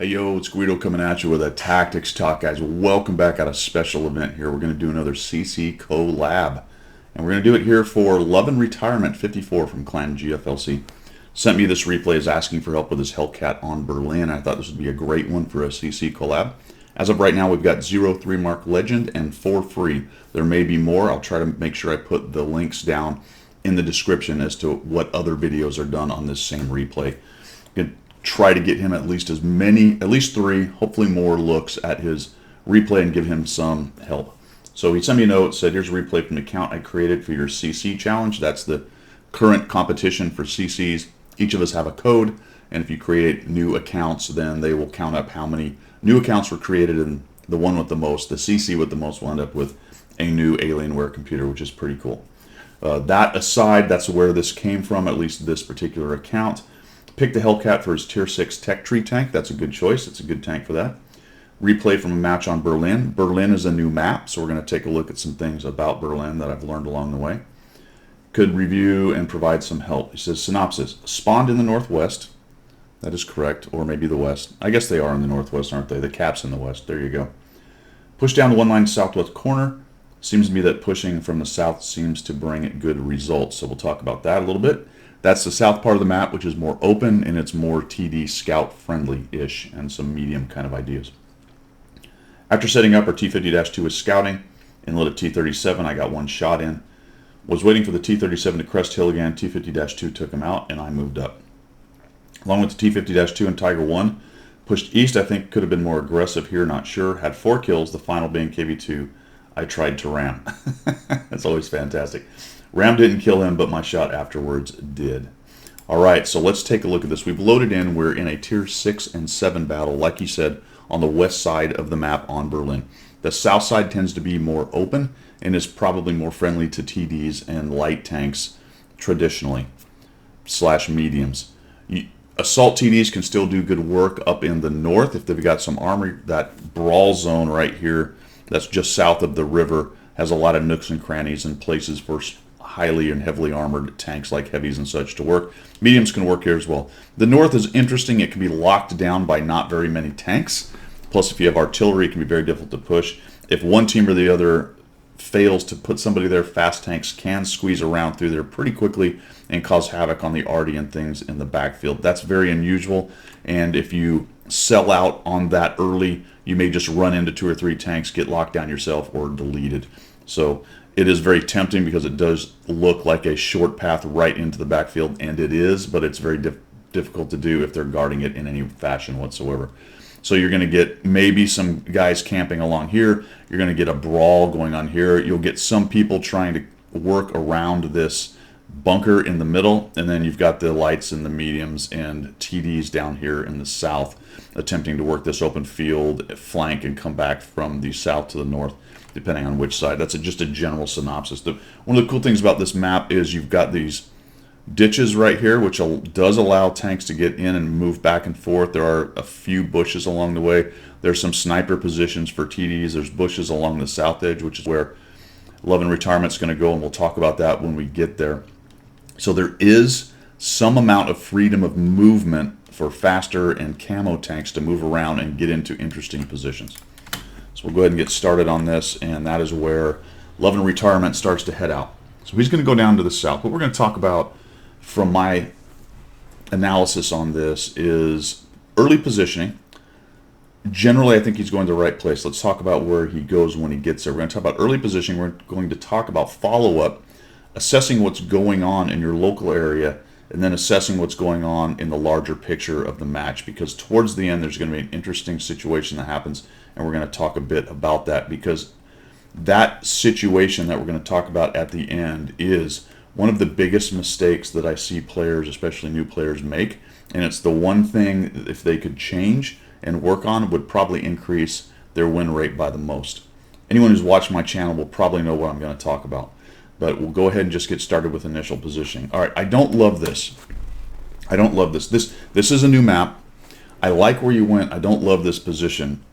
Hey yo, it's Guido coming at you with a tactics talk, guys. Welcome back at a special event here. We're going to do another CC collab, and we're going to do it here for Lovinretirement 54 from Clan GFLC. Sent me this replay, is asking for help with his Hellcat on Berlin. I thought this would be a great one for a CC collab. As of right now, we've got 0-3 mark legend and 4 free. There may be more. I'll try to make sure I put the links down in the description as to what other videos are done on this same replay. Try to get him at least 3, hopefully more looks at his replay and give him some help. So he sent me a note, said here's a replay from the account I created for your CC challenge. That's the current competition for CCs. Each of us have a code, and if you create new accounts, then they will count up how many new accounts were created, and the one with the most, the CC with the most, will end up with a new Alienware computer, which is pretty cool. That aside, that's where this came from, at least this particular account. Picked the Hellcat for his Tier 6 Tech Tree tank. That's a good choice. It's a good tank for that. Replay from a match on Berlin. Berlin is a new map, so we're going to take a look at some things about Berlin that I've learned along the way. Could review and provide some help. He says, synopsis. Spawned in the northwest. That is correct, or maybe the west. I guess they are in the northwest, aren't they? The cap's in the west. There you go. Push down the one line southwest corner. Seems to me that pushing from the south seems to bring good results, so we'll talk about that a little bit. That's the south part of the map, which is more open, and it's more TD scout friendly-ish and some medium kind of ideas. After setting up, our T-50-2 was scouting. Inlet at T-37, I got one shot in. Was waiting for the T-37 to crest hill again. T-50-2 took him out, and I moved up. Along with the T-50-2 and Tiger 1, pushed east. I think could have been more aggressive here, not sure. Had 4 kills, the final being KV-2. I tried to ram. That's always fantastic. Ram didn't kill him, but my shot afterwards did. All right, so let's take a look at this. We've loaded in. We're in a Tier 6 and 7 battle, like you said, on the west side of the map on Berlin. The south side tends to be more open and is probably more friendly to TDs and light tanks traditionally, / mediums. Assault TDs can still do good work up in the north if they've got some armor. That brawl zone right here, that's just south of the river, has a lot of nooks and crannies and places for highly and heavily armored tanks like heavies and such to work. Mediums can work here as well. The north is interesting. It can be locked down by not very many tanks. Plus, if you have artillery, it can be very difficult to push. If one team or the other fails to put somebody there, fast tanks can squeeze around through there pretty quickly and cause havoc on the arty and things in the backfield. That's very unusual, and if you sell out on that early, you may just run into 2 or 3 tanks, get locked down yourself, or deleted. So it is very tempting because it does look like a short path right into the backfield, and it is, but it's very difficult to do if they're guarding it in any fashion whatsoever. So you're going to get maybe some guys camping along here. You're going to get a brawl going on here. You'll get some people trying to work around this bunker in the middle, and then you've got the lights and the mediums and TDs down here in the south attempting to work this open field, flank, and come back from the south to the north, depending on which side. That's just a general synopsis. One of the cool things about this map is you've got these ditches right here, which does allow tanks to get in and move back and forth. There are a few bushes along the way. There's some sniper positions for TDs. There's bushes along the south edge, which is where Lovinretirement's going to go, and we'll talk about that when we get there. So there is some amount of freedom of movement for faster and camo tanks to move around and get into interesting positions. So we'll go ahead and get started on this, and that is where Lovinretirement starts to head out. So he's going to go down to the south. What we're going to talk about from my analysis on this is early positioning. Generally, I think he's going to the right place. Let's talk about where he goes when he gets there. We're going to talk about early positioning. We're going to talk about follow-up, assessing what's going on in your local area, and then assessing what's going on in the larger picture of the match, because towards the end there's going to be an interesting situation that happens, and we're going to talk a bit about that, because that situation that we're going to talk about at the end is one of the biggest mistakes that I see players, especially new players, make, and it's the one thing, if they could change and work on, would probably increase their win rate by the most. Anyone who's watched my channel will probably know what I'm going to talk about. But we'll go ahead and just get started with initial positioning. All right, I don't love this. I don't love this. This is a new map. I like where you went. I don't love this position.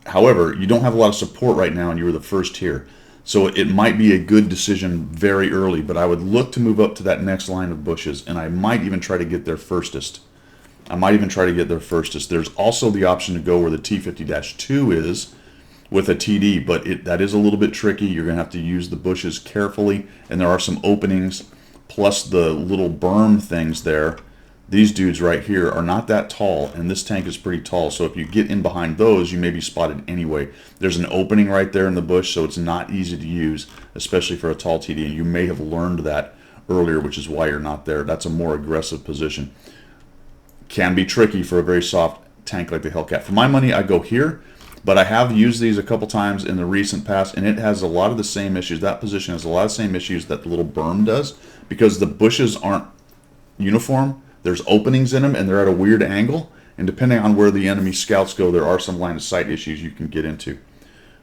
However, you don't have a lot of support right now, and you were the first here. So it might be a good decision very early, but I would look to move up to that next line of bushes, and I might even try to get there firstest. I might even try to get there first. There's also the option to go where the T50-2 is with a TD, but that is a little bit tricky. You're going to have to use the bushes carefully, and there are some openings, plus the little berm things there. These dudes right here are not that tall, and this tank is pretty tall, so if you get in behind those, you may be spotted anyway. There's an opening right there in the bush, so it's not easy to use, especially for a tall TD, and you may have learned that earlier, which is why you're not there. That's a more aggressive position. Can be tricky for a very soft tank like the Hellcat. For my money, I go here, but I have used these a couple times in the recent past, and it has a lot of the same issues. That position has a lot of the same issues that the little berm does, because the bushes aren't uniform. There's openings in them, and they're at a weird angle, and depending on where the enemy scouts go, there are some line of sight issues you can get into.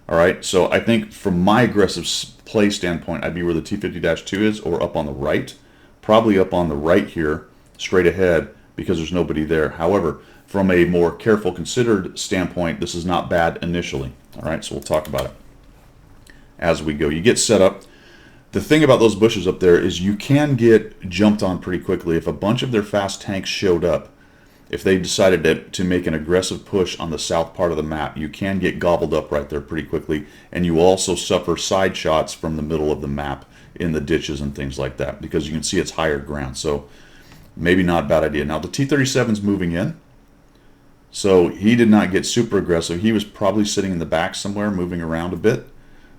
All right, so I think from my aggressive play standpoint, I'd be where the T50-2 is, or up on the right. Probably up on the right here, straight ahead, because there's nobody there. However, from a more careful, considered standpoint, this is not bad initially. All right, so we'll talk about it as we go. You get set up. The thing about those bushes up there is you can get jumped on pretty quickly. If a bunch of their fast tanks showed up, if they decided to make an aggressive push on the south part of the map, you can get gobbled up right there pretty quickly, and you also suffer side shots from the middle of the map in the ditches and things like that, because you can see it's higher ground. So maybe not a bad idea. Now the T-37's moving in, so he did not get super aggressive. He was probably sitting in the back somewhere, moving around a bit,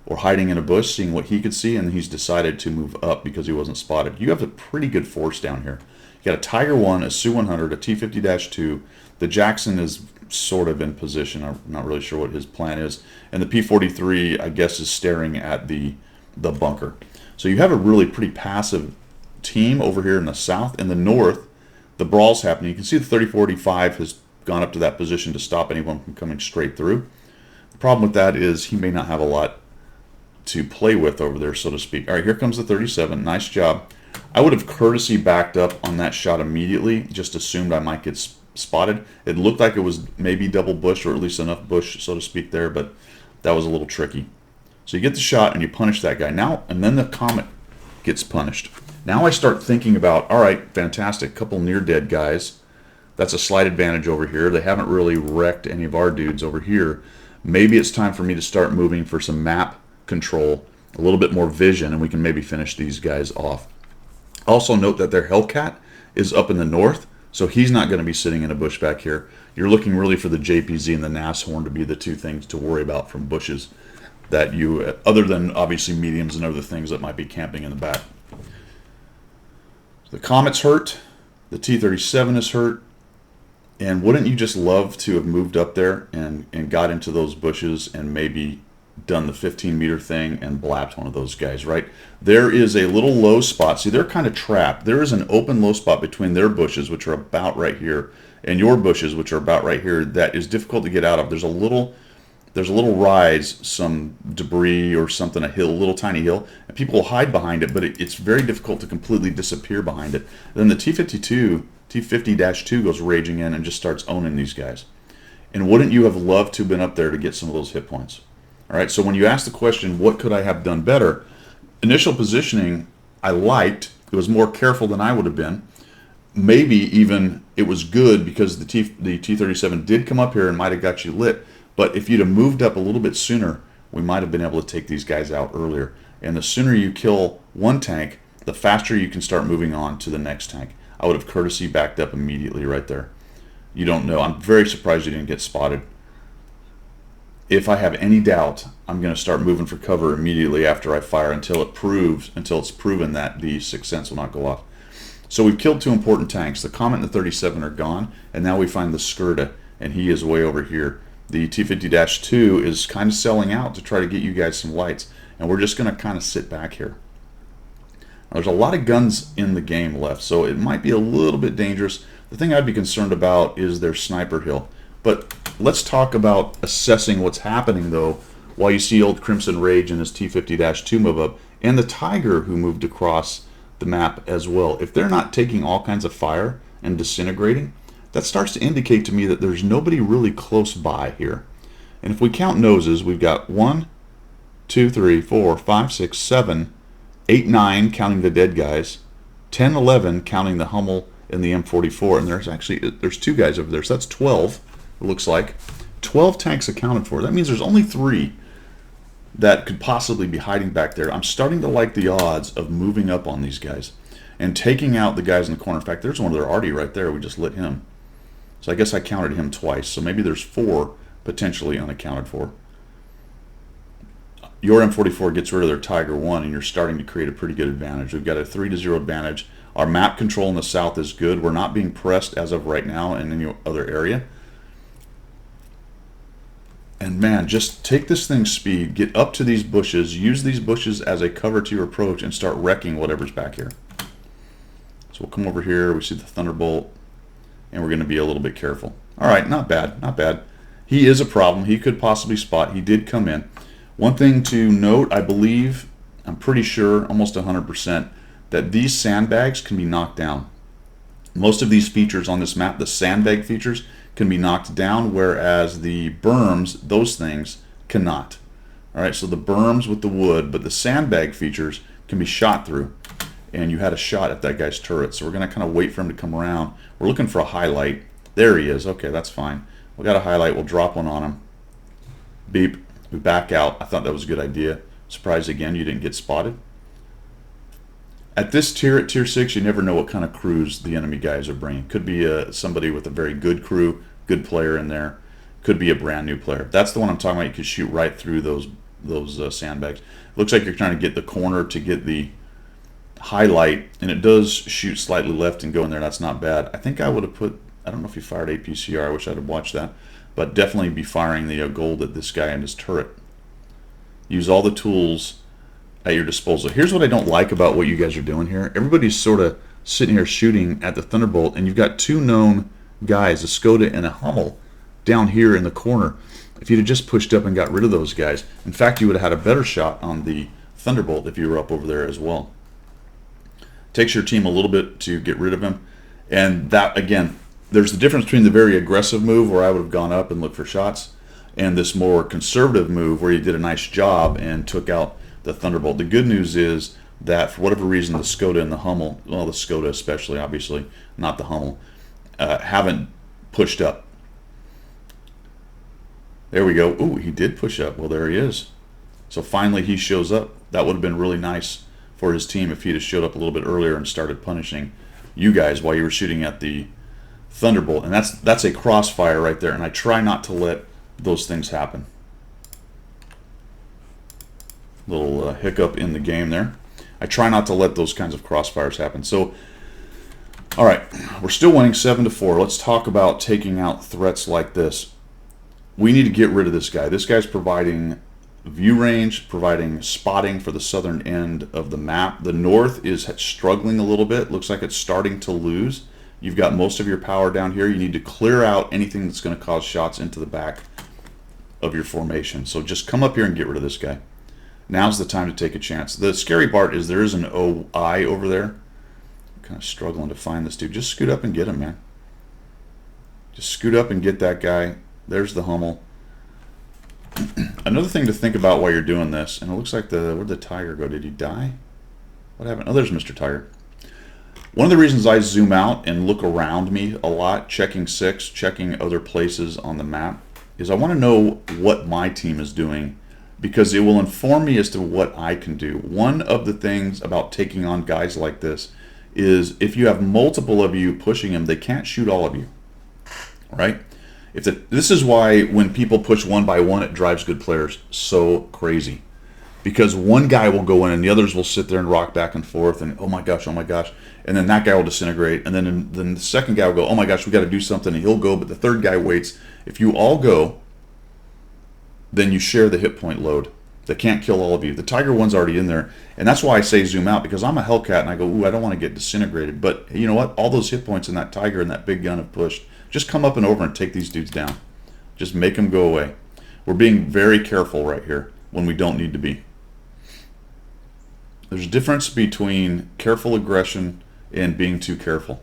or hiding in a bush, seeing what he could see, and he's decided to move up because he wasn't spotted. You have a pretty good force down here. You got a Tiger 1, a Su-100, a T-50-2. The Jackson is sort of in position. I'm not really sure what his plan is. And the P-43, I guess, is staring at the bunker. So you have a really pretty passive team over here in the south. In the north, the brawl's happening. You can see the 3045 has gone up to that position to stop anyone from coming straight through. The problem with that is he may not have a lot to play with over there, so to speak. All right, here comes the 37. Nice job. I would have courtesy backed up on that shot immediately, just assumed I might get spotted. It looked like it was maybe double bush, or at least enough bush, so to speak, there, but that was a little tricky. So you get the shot and you punish that guy. Now, and then the Comet gets punished. Now I start thinking about, all right, fantastic, couple near dead guys. That's a slight advantage over here. They haven't really wrecked any of our dudes over here. Maybe it's time for me to start moving for some map control, a little bit more vision, and we can maybe finish these guys off. Also note that their Hellcat is up in the north, so he's not going to be sitting in a bush back here. You're looking really for the JPZ and the Nashorn to be the two things to worry about from bushes that you, other than obviously mediums and other things that might be camping in the back. The Comet's hurt, the T-37 is hurt, and wouldn't you just love to have moved up there and got into those bushes and maybe done the 15-meter thing and blapped one of those guys, right? There is a little low spot. See, they're kind of trapped. There is an open low spot between their bushes, which are about right here, and your bushes, which are about right here, that is difficult to get out of. There's a little rise, some debris or something, a hill, a little tiny hill, and people will hide behind it, but it's very difficult to completely disappear behind it. Then the T-50-2 goes raging in and just starts owning these guys. And wouldn't you have loved to have been up there to get some of those hit points? All right, so when you ask the question, what could I have done better? Initial positioning, I liked. It was more careful than I would have been. Maybe even it was good because the T-37 did come up here and might have got you lit. But if you'd have moved up a little bit sooner, we might have been able to take these guys out earlier. And the sooner you kill one tank, the faster you can start moving on to the next tank. I would have courtesy backed up immediately right there. You don't know. I'm very surprised you didn't get spotted. If I have any doubt, I'm going to start moving for cover immediately after I fire until it's proven that the Sixth Sense will not go off. So we've killed two important tanks. The Comet and the 37 are gone, and now we find the Skirta, and he is way over here. The T-50-2 is kind of selling out to try to get you guys some lights, and we're just going to kind of sit back here. Now, there's a lot of guns in the game left, so it might be a little bit dangerous. The thing I'd be concerned about is their sniper hill. But let's talk about assessing what's happening, though, while you see old Crimson Rage and his T-50-2 move up, and the Tiger who moved across the map as well. If they're not taking all kinds of fire and disintegrating, that starts to indicate to me that there's nobody really close by here. And if we count noses, we've got 1, 2, 3, 4, 5, 6, 7, 8, 9, counting the dead guys, 10, 11, counting the Hummel in the M44, and there's 2 guys over there, so that's 12. It looks like 12 tanks accounted for. That means there's only 3 that could possibly be hiding back there. I'm starting to like the odds of moving up on these guys and taking out the guys in the corner. In fact, there's one there already right there. We just lit him. So I guess I counted him twice. So maybe there's 4 potentially unaccounted for. Your M44 gets rid of their Tiger 1, and you're starting to create a pretty good advantage. We've got a 3-0 advantage. Our map control in the south is good. We're not being pressed as of right now in any other area. And man, just take this thing's speed, get up to these bushes, use these bushes as a cover to your approach, and start wrecking whatever's back here. So we'll come over here, we see the Thunderbolt, and we're going to be a little bit careful. All right, not bad, not bad. He is a problem. He could possibly spot. He did come in. One thing to note, I believe, I'm pretty sure, almost 100%, that these sandbags can be knocked down. Most of these features on this map, the sandbag features, can be knocked down, whereas the berms, those things, cannot. All right, so the berms with the wood, but the sandbag features can be shot through, and you had a shot at that guy's turret. So we're going to kind of wait for him to come around. We're looking for a highlight. There he is. Okay, that's fine. We got a highlight. We'll drop one on him. Beep. We back out. I thought that was a good idea. Surprised again you didn't get spotted. At this tier, at tier 6, you never know what kind of crews the enemy guys are bringing. Could be somebody with a very good crew, good player in there. Could be a brand new player. That's the one I'm talking about. You could shoot right through those sandbags. Looks like you're trying to get the corner to get the highlight, and it does shoot slightly left and go in there. That's not bad. I think I would have put, I don't know if he fired APCR. I wish I'd have watched that. But definitely be firing the gold at this guy and his turret. Use all the tools at your disposal. Here's what I don't like about what you guys are doing here. Everybody's sort of sitting here shooting at the Thunderbolt, and you've got 2 known guys, a Skoda and a Hummel, down here in the corner. If you'd have just pushed up and got rid of those guys, in fact, you would have had a better shot on the Thunderbolt if you were up over there as well. Takes your team a little bit to get rid of him, and that, again, there's the difference between the very aggressive move where I would have gone up and looked for shots, and this more conservative move where you did a nice job and took out the Thunderbolt. The good news is that for whatever reason, the Skoda and the Hummel, well, the Skoda especially, obviously, not the Hummel, haven't pushed up. There we go. Ooh, he did push up. Well, there he is. So finally he shows up. That would have been really nice for his team if he'd have showed up a little bit earlier and started punishing you guys while you were shooting at the Thunderbolt. And that's a crossfire right there, and I try not to let those things happen. Little hiccup in the game there. I try not to let those kinds of crossfires happen. So, all right, we're still winning 7-4. Let's talk about taking out threats like this. We need to get rid of this guy. This guy's providing view range, providing spotting for the southern end of the map. The north is struggling a little bit. Looks like it's starting to lose. You've got most of your power down here. You need to clear out anything that's going to cause shots into the back of your formation. So just come up here and get rid of this guy. Now's the time to take a chance. The scary part is there is an OI over there. I'm kind of struggling to find this dude. Just scoot up and get him, man. Just scoot up and get that guy. There's the Hummel. Another thing to think about while you're doing this, and it looks like where'd the Tiger go? Did he die? What happened? Oh, there's Mr. Tiger. One of the reasons I zoom out and look around me a lot, checking 6, checking other places on the map, is I want to know what my team is doing, because it will inform me as to what I can do. One of the things about taking on guys like this is if you have multiple of you pushing him, they can't shoot all of you, right? This is why when people push one by one, it drives good players so crazy. Because one guy will go in and the others will sit there and rock back and forth and oh my gosh, and then that guy will disintegrate, and then the second guy will go, oh my gosh, we got to do something, and he'll go, but the third guy waits. If you all go, then you share the hit point load. They can't kill all of you. The Tiger 1's already in there, and that's why I say zoom out, because I'm a Hellcat and I go, ooh, I don't want to get disintegrated. But you know what? All those hit points in that Tiger and that big gun have pushed. Just come up and over and take these dudes down. Just make them go away. We're being very careful right here when we don't need to be. There's a difference between careful aggression and being too careful.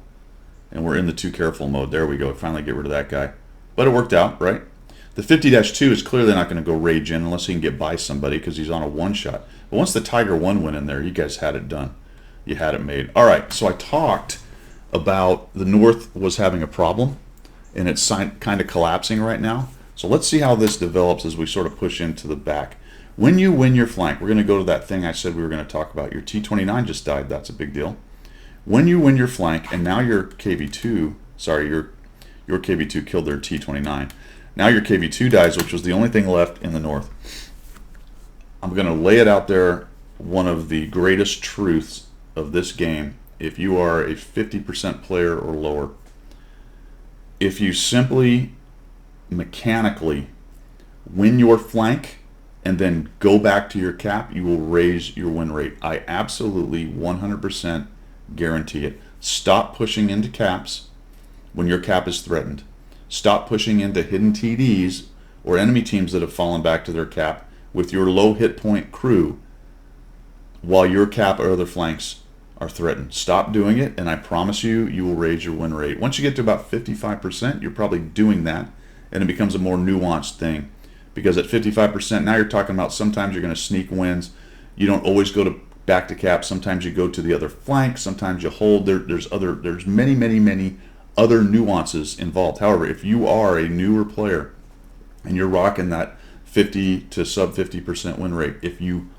And we're in the too careful mode. There we go. Finally get rid of that guy. But it worked out, right? The 50-2 is clearly not going to go rage in unless he can get by somebody because he's on a one-shot. But once the Tiger 1 went in there, you guys had it done. You had it made. All right, so I talked about the North was having a problem, and it's kind of collapsing right now. So let's see how this develops as we sort of push into the back. When you win your flank, we're going to go to that thing I said we were going to talk about. Your T-29 just died. That's a big deal. When you win your flank, and now your KV-2, sorry, your KV-2 killed their T-29. Now your KV-2 dies, which was the only thing left in the North. I'm going to lay it out there, one of the greatest truths of this game, if you are a 50% player or lower. If you simply mechanically win your flank and then go back to your cap, you will raise your win rate. I absolutely 100% guarantee it. Stop pushing into caps when your cap is threatened. Stop pushing into hidden TDs or enemy teams that have fallen back to their cap with your low hit point crew while your cap or other flanks are threatened. Stop doing it, and I promise you, you will raise your win rate. Once you get to about 55%, you're probably doing that, and it becomes a more nuanced thing. Because at 55%, now you're talking about sometimes you're going to sneak wins. You don't always go to back to cap. Sometimes you go to the other flank. Sometimes you hold. There's many other nuances involved. However, if you are a newer player and you're rocking that 50 to sub 50% win rate, if you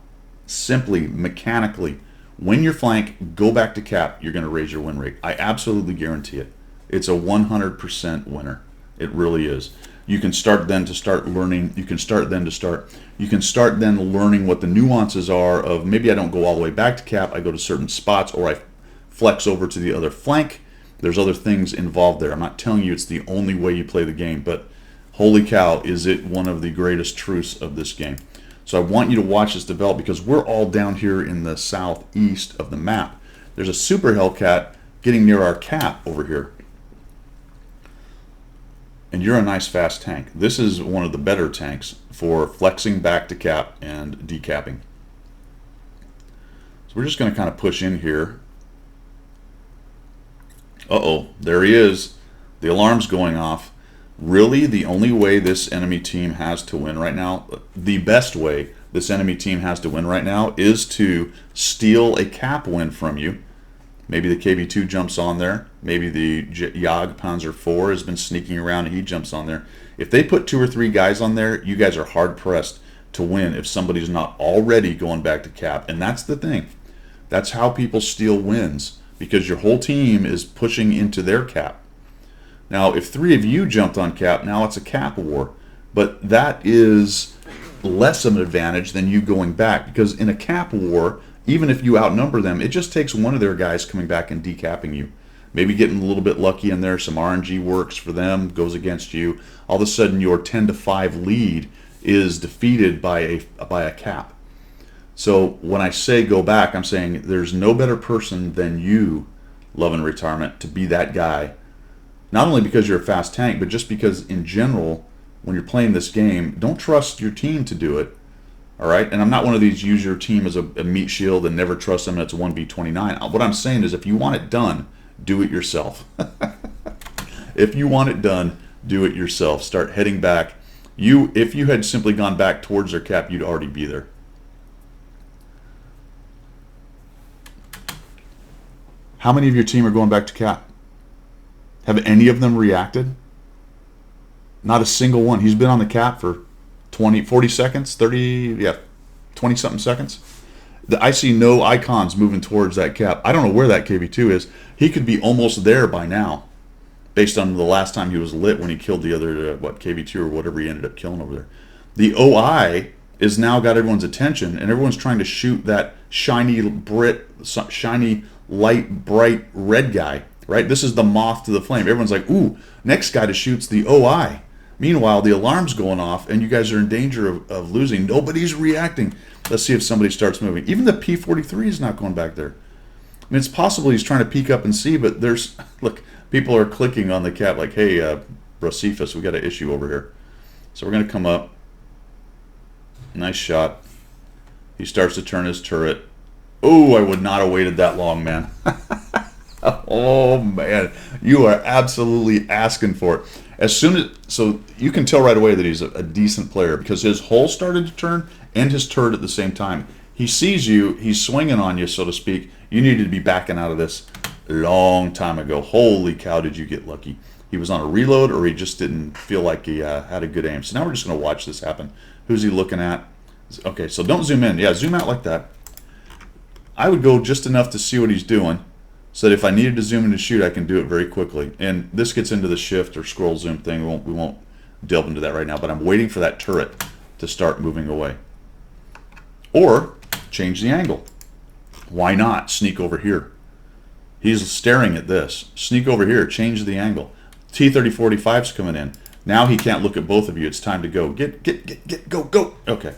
simply mechanically win your flank, go back to cap, you're going to raise your win rate. I absolutely guarantee it. It's a 100% winner. It really is. You can start then to start learning. You can start then learning what the nuances are of maybe I don't go all the way back to cap. I go to certain spots, or I flex over to the other flank. There's other things involved there. I'm not telling you it's the only way you play the game, but holy cow, is it one of the greatest truths of this game. So I want you to watch this develop, because we're all down here in the southeast of the map. There's a Super Hellcat getting near our cap over here. And you're a nice fast tank. This is one of the better tanks for flexing back to cap and decapping. So we're just going to kind of push in here. Uh-oh, there he is. The alarm's going off. Really, the only way this enemy team has to win right now, the best way this enemy team has to win right now, is to steal a cap win from you. Maybe the KV-2 jumps on there. Maybe the Jag Panzer IV has been sneaking around and he jumps on there. If they put 2 or 3 guys on there, you guys are hard-pressed to win if somebody's not already going back to cap. And that's the thing. That's how people steal wins, because your whole team is pushing into their cap. Now, if 3 of you jumped on cap, now it's a cap war. But that is less of an advantage than you going back, because in a cap war, even if you outnumber them, it just takes one of their guys coming back and decapping you. Maybe getting a little bit lucky in there, some RNG works for them, goes against you. All of a sudden, your 10-5 lead is defeated by a cap. So when I say go back, I'm saying there's no better person than you, Lovinretirement, to be that guy. Not only because you're a fast tank, but just because in general, when you're playing this game, don't trust your team to do it. All right, and I'm not one of these use your team as a meat shield and never trust them and it's a 1v29. What I'm saying is if you want it done, do it yourself. If you want it done, do it yourself. Start heading back. If you had simply gone back towards their cap, you'd already be there. How many of your team are going back to cap? Have any of them reacted? Not a single one. He's been on the cap for 40 seconds, 20-something seconds. I see no icons moving towards that cap. I don't know where that KV-2 is. He could be almost there by now, based on the last time he was lit when he killed the other, KV-2 or whatever he ended up killing over there. The OI is now got everyone's attention, and everyone's trying to shoot that shiny, light, bright red guy, right? This is the moth to the flame. Everyone's like, ooh, next guy to shoot's the OI. Meanwhile, the alarm's going off, and you guys are in danger of losing. Nobody's reacting. Let's see if somebody starts moving. Even the P-43 is not going back there. I mean, it's possible he's trying to peek up and see, but there's, look, people are clicking on the cap like, hey, Bracifus, we got an issue over here. So we're going to come up. Nice shot. He starts to turn his turret. Oh, I would not have waited that long, man. Oh, man. You are absolutely asking for it. So you can tell right away that he's a decent player because his hull started to turn and his turret at the same time. He sees you, he's swinging on you, so to speak. You needed to be backing out of this long time ago. Holy cow, did you get lucky. He was on a reload, or he just didn't feel like he had a good aim. So now we're just going to watch this happen. Who's he looking at? Okay, so don't zoom in. Yeah, zoom out like that. I would go just enough to see what he's doing, so that if I needed to zoom in to shoot, I can do it very quickly. And this gets into the shift or scroll zoom thing. We won't delve into that right now, but I'm waiting for that turret to start moving away. Or change the angle. Why not? Sneak over here. He's staring at this. Sneak over here, change the angle. T-3045's coming in. Now he can't look at both of you. It's time to go. Get, go. Okay.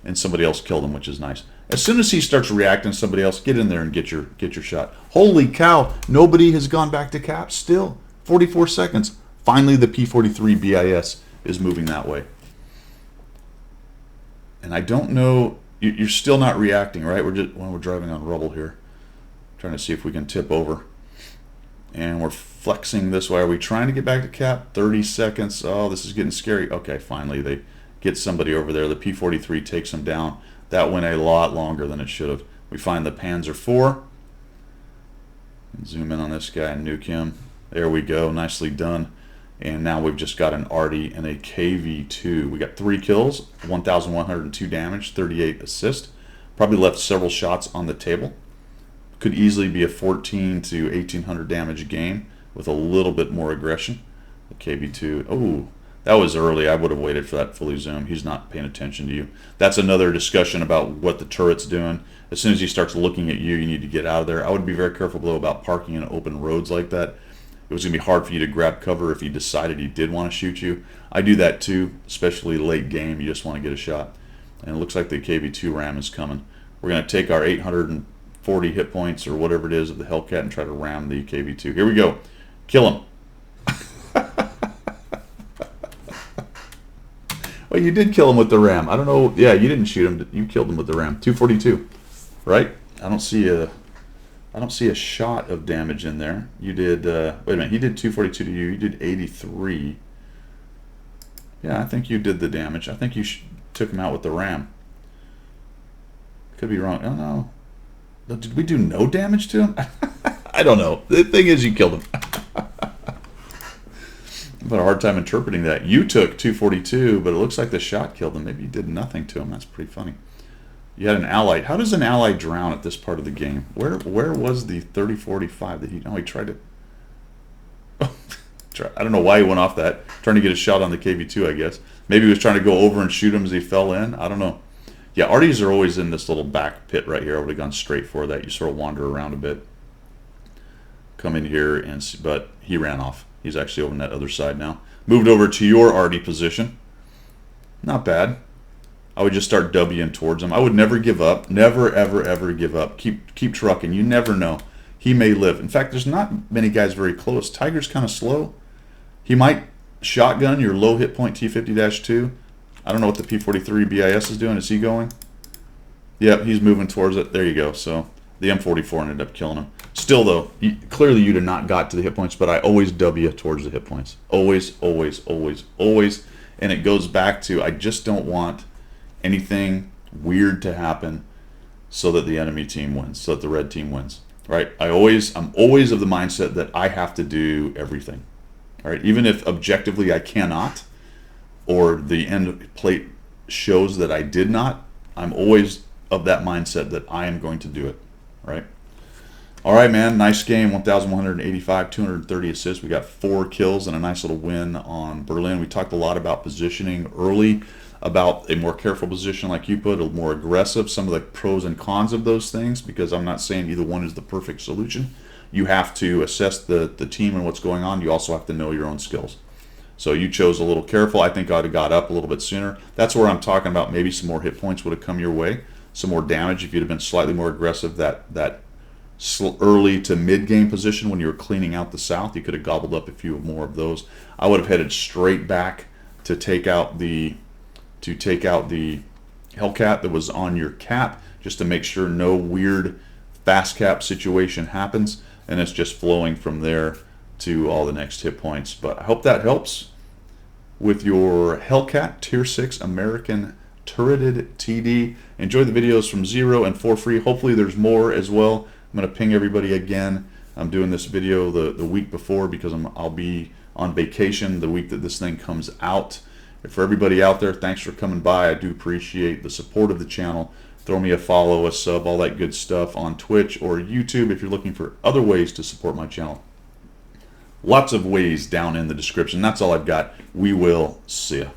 And somebody else killed him, which is nice. As soon as he starts reacting to somebody else, get in there and get your shot. Holy cow, nobody has gone back to cap still. 44 seconds. Finally, the P-43 BIS is moving that way. And I don't know, you're still not reacting, right? We're driving on rubble here. Trying to see if we can tip over. And we're flexing this way. Are we trying to get back to cap? 30 seconds. Oh, this is getting scary. Okay, finally they get somebody over there. The P-43 takes them down. That went a lot longer than it should have. We find the Panzer IV. Zoom in on this guy and nuke him. There we go. Nicely done. And now we've just got an Arty and a KV-2. We got 3 kills, 1,102 damage, 38 assist. Probably left several shots on the table. Could easily be a 14 to 1,800 damage game with a little bit more aggression. The KV-2, oh, that was early. I would have waited for that fully zoom. He's not paying attention to you. That's another discussion about what the turret's doing. As soon as he starts looking at you, you need to get out of there. I would be very careful, though, about parking in open roads like that. It was going to be hard for you to grab cover if he decided he did want to shoot you. I do that too, especially late game. You just want to get a shot. And it looks like the KV-2 ram is coming. We're going to take our 840 hit points or whatever it is of the Hellcat and try to ram the KV-2. Here we go. Kill him. Well, you did kill him with the ram. I don't know. Yeah, you didn't shoot him. You killed him with the ram. 242, right? I don't see a shot of damage in there. You did, wait a minute, he did 242 to you. You did 83. Yeah, I think you did the damage. I think you took him out with the ram. Could be wrong. Oh, no. Did we do no damage to him? I don't know. The thing is, you killed him. I've had a hard time interpreting that. You took 242, but it looks like the shot killed him. Maybe you did nothing to him. That's pretty funny. You had an ally. How does an ally drown at this part of the game? Where was the 3045 that he? Oh, he tried to. I don't know why he went off that. Trying to get a shot on the KV-2, I guess. Maybe he was trying to go over and shoot him as he fell in. I don't know. Yeah, Arties are always in this little back pit right here. I would have gone straight for that. You sort of wander around a bit. Come in here and see, but he ran off. He's actually over on that other side now. Moved over to your Arty position. Not bad. I would just start W'ing towards him. I would never give up. Never, ever, ever give up. Keep trucking. You never know. He may live. In fact, there's not many guys very close. Tiger's kind of slow. He might shotgun your low hit point T50-2. I don't know what the P-43 BIS is doing. Is he going? Yep, he's moving towards it. There you go. So the M44 ended up killing him. Still, though, clearly you did not got to the hit points, but I always W towards the hit points. Always, always, always, always. And it goes back to I just don't want anything weird to happen so that the enemy team wins, so that the red team wins, right? I'm always of the mindset that I have to do everything, all right? Even if objectively I cannot, or the end plate shows that I did not, I'm always of that mindset that I am going to do it, right? All right, man, nice game, 1,185, 230 assists. We got 4 kills and a nice little win on Berlin. We talked a lot about positioning early, about a more careful position like you put, a more aggressive, some of the pros and cons of those things, because I'm not saying either one is the perfect solution. You have to assess the team and what's going on. You also have to know your own skills. So you chose a little careful. I think I would have got up a little bit sooner. That's where I'm talking about maybe some more hit points would have come your way, some more damage if you'd have been slightly more aggressive. That early to mid-game position when you were cleaning out the south, you could have gobbled up a few more of those. I would have headed straight back to take out the Hellcat that was on your cap, just to make sure no weird fast cap situation happens, and it's just flowing from there to all the next hit points. But I hope that helps with your Hellcat Tier 6 American turreted TD. Enjoy the videos from 0 and for free. Hopefully there's more as well. I'm going to ping everybody again. I'm doing this video the week before because I'll be on vacation the week that this thing comes out. For everybody out there, thanks for coming by. I do appreciate the support of the channel. Throw me a follow, a sub, all that good stuff on Twitch or YouTube if you're looking for other ways to support my channel. Lots of ways down in the description. That's all I've got. We will see ya.